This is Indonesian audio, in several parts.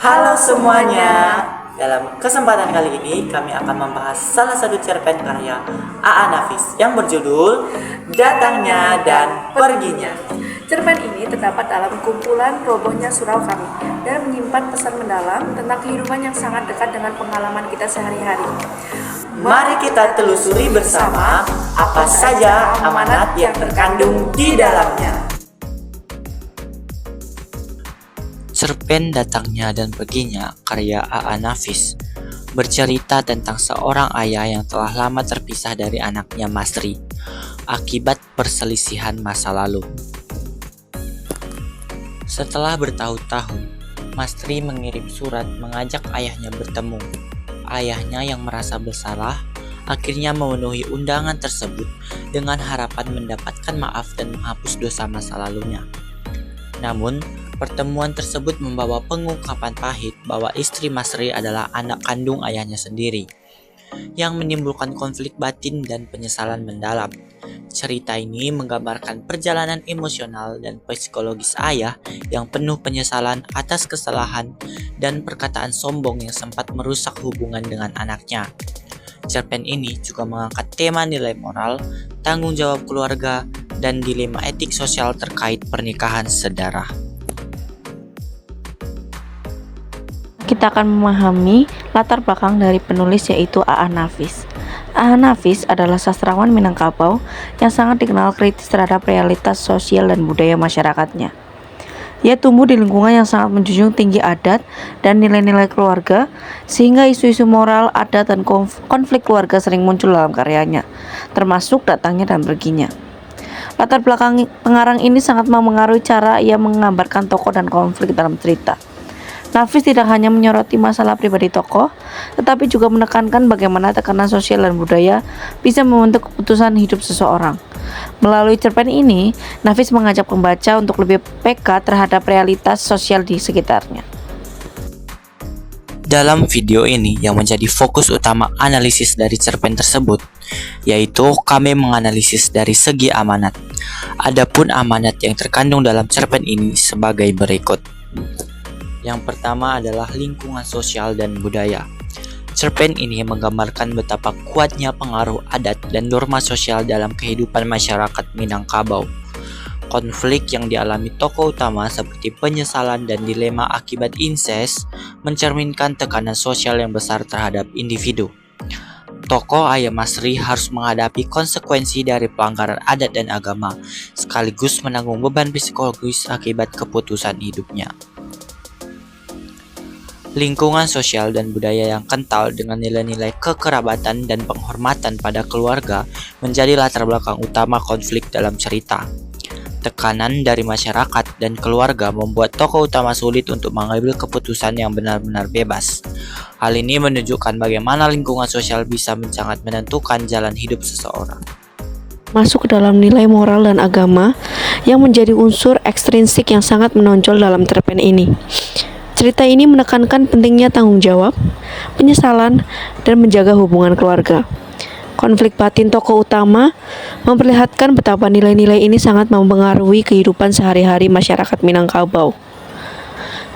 Halo semuanya. Dalam kesempatan kali ini kami akan membahas salah satu cerpen karya A.A. Nafis yang berjudul Datangnya dan Perginya. Cerpen ini terdapat dalam kumpulan Robohnya Surau Kami dan menyimpan pesan mendalam tentang kehidupan yang sangat dekat dengan pengalaman kita sehari-hari. Mari kita telusuri bersama apa saja amanat yang terkandung di dalamnya. Cerpen Datangnya dan Perginya karya A.A. Nafis bercerita tentang seorang ayah yang telah lama terpisah dari anaknya Masri akibat perselisihan masa lalu. Setelah bertahun-tahun, Masri mengirim surat mengajak ayahnya bertemu. Ayahnya yang merasa bersalah akhirnya memenuhi undangan tersebut dengan harapan mendapatkan maaf dan menghapus dosa masa lalunya. Namun, pertemuan tersebut membawa pengungkapan pahit bahwa istri Masri adalah anak kandung ayahnya sendiri, yang menimbulkan konflik batin dan penyesalan mendalam. Cerita ini menggambarkan perjalanan emosional dan psikologis ayah yang penuh penyesalan atas kesalahan dan perkataan sombong yang sempat merusak hubungan dengan anaknya. Cerpen ini juga mengangkat tema nilai moral, tanggung jawab keluarga, dan dilema etik sosial terkait pernikahan sedarah. Kita akan memahami latar belakang dari penulis yaitu A.A. Nafis. A.A. Nafis adalah sastrawan Minangkabau yang sangat dikenal kritis terhadap realitas sosial dan budaya masyarakatnya. Ia tumbuh di lingkungan yang sangat menjunjung tinggi adat dan nilai-nilai keluarga, sehingga isu-isu moral, adat, dan konflik keluarga sering muncul dalam karyanya, termasuk Datangnya dan Perginya. Latar belakang pengarang ini sangat memengaruhi cara ia menggambarkan tokoh dan konflik dalam cerita. Nafis tidak hanya menyoroti masalah pribadi tokoh, tetapi juga menekankan bagaimana tekanan sosial dan budaya bisa membentuk keputusan hidup seseorang. Melalui cerpen ini, Nafis mengajak pembaca untuk lebih peka terhadap realitas sosial di sekitarnya. Dalam video ini yang menjadi fokus utama analisis dari cerpen tersebut, yaitu kami menganalisis dari segi amanat. Adapun amanat yang terkandung dalam cerpen ini sebagai berikut. Yang pertama adalah lingkungan sosial dan budaya. Cerpen ini menggambarkan betapa kuatnya pengaruh adat dan norma sosial dalam kehidupan masyarakat Minangkabau. Konflik yang dialami tokoh utama seperti penyesalan dan dilema akibat incest mencerminkan tekanan sosial yang besar terhadap individu. Tokoh ayah Masri harus menghadapi konsekuensi dari pelanggaran adat dan agama, sekaligus menanggung beban psikologis akibat keputusan hidupnya. Lingkungan sosial dan budaya yang kental dengan nilai-nilai kekerabatan dan penghormatan pada keluarga menjadi latar belakang utama konflik dalam cerita. Tekanan dari masyarakat dan keluarga membuat tokoh utama sulit untuk mengambil keputusan yang benar-benar bebas. Hal ini menunjukkan bagaimana lingkungan sosial bisa sangat menentukan jalan hidup seseorang. Masuk ke dalam nilai moral dan agama yang menjadi unsur ekstrinsik yang sangat menonjol dalam cerpen ini. Cerita ini menekankan pentingnya tanggung jawab, penyesalan, dan menjaga hubungan keluarga. Konflik batin tokoh utama memperlihatkan betapa nilai-nilai ini sangat mempengaruhi kehidupan sehari-hari masyarakat Minangkabau.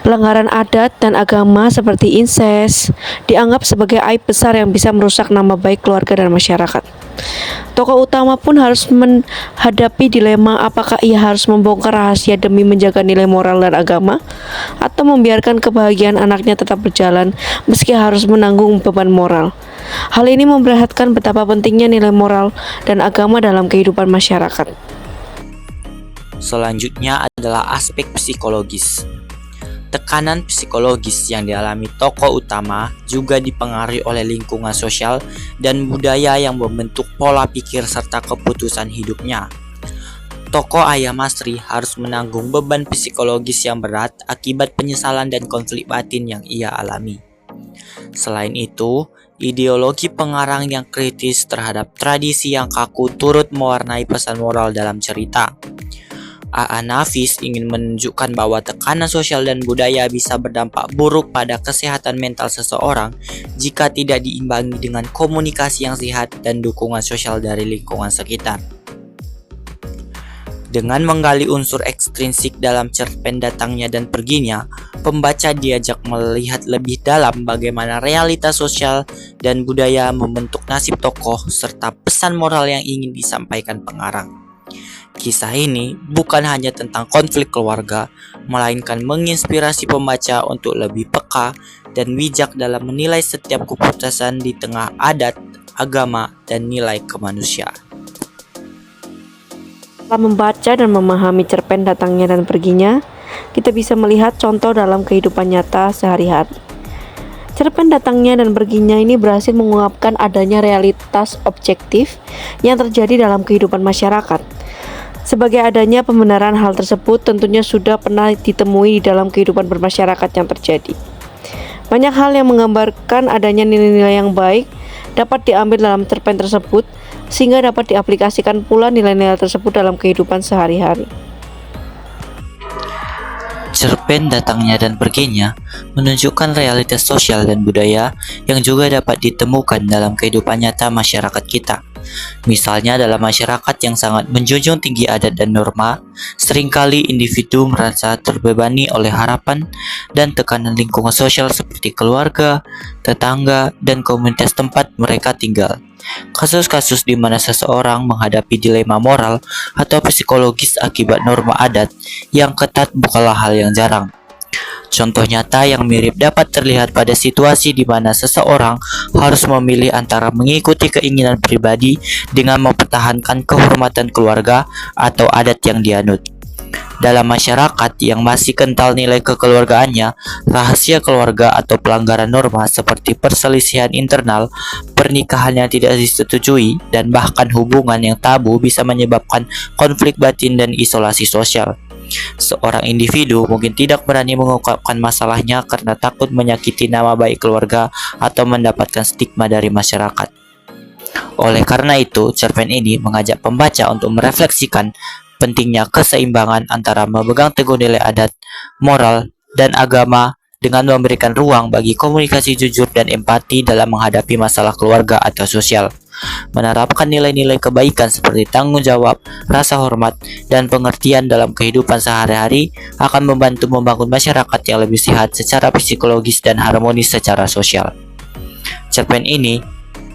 Pelanggaran adat dan agama seperti incest dianggap sebagai aib besar yang bisa merusak nama baik keluarga dan masyarakat. Tokoh utama pun harus menghadapi dilema apakah ia harus membongkar rahasia demi menjaga nilai moral dan agama, atau membiarkan kebahagiaan anaknya tetap berjalan meski harus menanggung beban moral. Hal ini memperlihatkan betapa pentingnya nilai moral dan agama dalam kehidupan masyarakat. Selanjutnya adalah aspek psikologis. Tekanan psikologis yang dialami tokoh utama juga dipengaruhi oleh lingkungan sosial dan budaya yang membentuk pola pikir serta keputusan hidupnya. Tokoh ayah Masri harus menanggung beban psikologis yang berat akibat penyesalan dan konflik batin yang ia alami. Selain itu, ideologi pengarang yang kritis terhadap tradisi yang kaku turut mewarnai pesan moral dalam cerita. A.A. Nafis ingin menunjukkan bahwa tekanan sosial dan budaya bisa berdampak buruk pada kesehatan mental seseorang jika tidak diimbangi dengan komunikasi yang sehat dan dukungan sosial dari lingkungan sekitar. Dengan menggali unsur ekstrinsik dalam cerpen datangnya dan perginya, pembaca diajak melihat lebih dalam bagaimana realitas sosial dan budaya membentuk nasib tokoh serta pesan moral yang ingin disampaikan pengarang. Kisah ini bukan hanya tentang konflik keluarga, melainkan menginspirasi pembaca untuk lebih peka dan bijak dalam menilai setiap keputusan di tengah adat, agama, dan nilai kemanusiaan. Setelah membaca dan memahami cerpen datangnya dan perginya, kita bisa melihat contoh dalam kehidupan nyata sehari-hari. Cerpen datangnya dan perginya ini berhasil mengungkapkan adanya realitas objektif yang terjadi dalam kehidupan masyarakat. Sebagai adanya pembenaran hal tersebut tentunya sudah pernah ditemui di dalam kehidupan bermasyarakat yang terjadi. Banyak hal yang menggambarkan adanya nilai-nilai yang baik dapat diambil dalam cerpen tersebut, sehingga dapat diaplikasikan pula nilai-nilai tersebut dalam kehidupan sehari-hari. Cerpen datangnya dan perginya menunjukkan realitas sosial dan budaya yang juga dapat ditemukan dalam kehidupan nyata masyarakat kita. Misalnya dalam masyarakat yang sangat menjunjung tinggi adat dan norma, seringkali individu merasa terbebani oleh harapan dan tekanan lingkungan sosial seperti keluarga, tetangga, dan komunitas tempat mereka tinggal. Kasus-kasus di mana seseorang menghadapi dilema moral atau psikologis akibat norma adat yang ketat bukanlah hal yang jarang. Contoh nyata yang mirip dapat terlihat pada situasi di mana seseorang harus memilih antara mengikuti keinginan pribadi dengan mempertahankan kehormatan keluarga atau adat yang dianut. Dalam masyarakat yang masih kental nilai kekeluargaannya, rahasia keluarga atau pelanggaran norma seperti perselisihan internal, pernikahan yang tidak disetujui, dan bahkan hubungan yang tabu bisa menyebabkan konflik batin dan isolasi sosial. Seorang individu mungkin tidak berani mengungkapkan masalahnya karena takut menyakiti nama baik keluarga atau mendapatkan stigma dari masyarakat. Oleh karena itu, cerpen ini mengajak pembaca untuk merefleksikan pentingnya keseimbangan antara memegang teguh nilai adat, moral, dan agama dengan memberikan ruang bagi komunikasi jujur dan empati dalam menghadapi masalah keluarga atau sosial. Menerapkan nilai-nilai kebaikan seperti tanggung jawab, rasa hormat, dan pengertian dalam kehidupan sehari-hari akan membantu membangun masyarakat yang lebih sehat secara psikologis dan harmonis secara sosial. Cerpen ini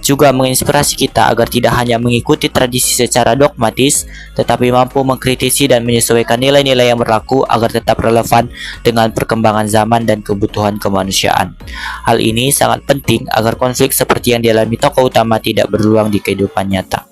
juga menginspirasi kita agar tidak hanya mengikuti tradisi secara dogmatis, tetapi mampu mengkritisi dan menyesuaikan nilai-nilai yang berlaku agar tetap relevan dengan perkembangan zaman dan kebutuhan kemanusiaan. Hal ini sangat penting agar konflik seperti yang dialami tokoh utama tidak berulang di kehidupan nyata.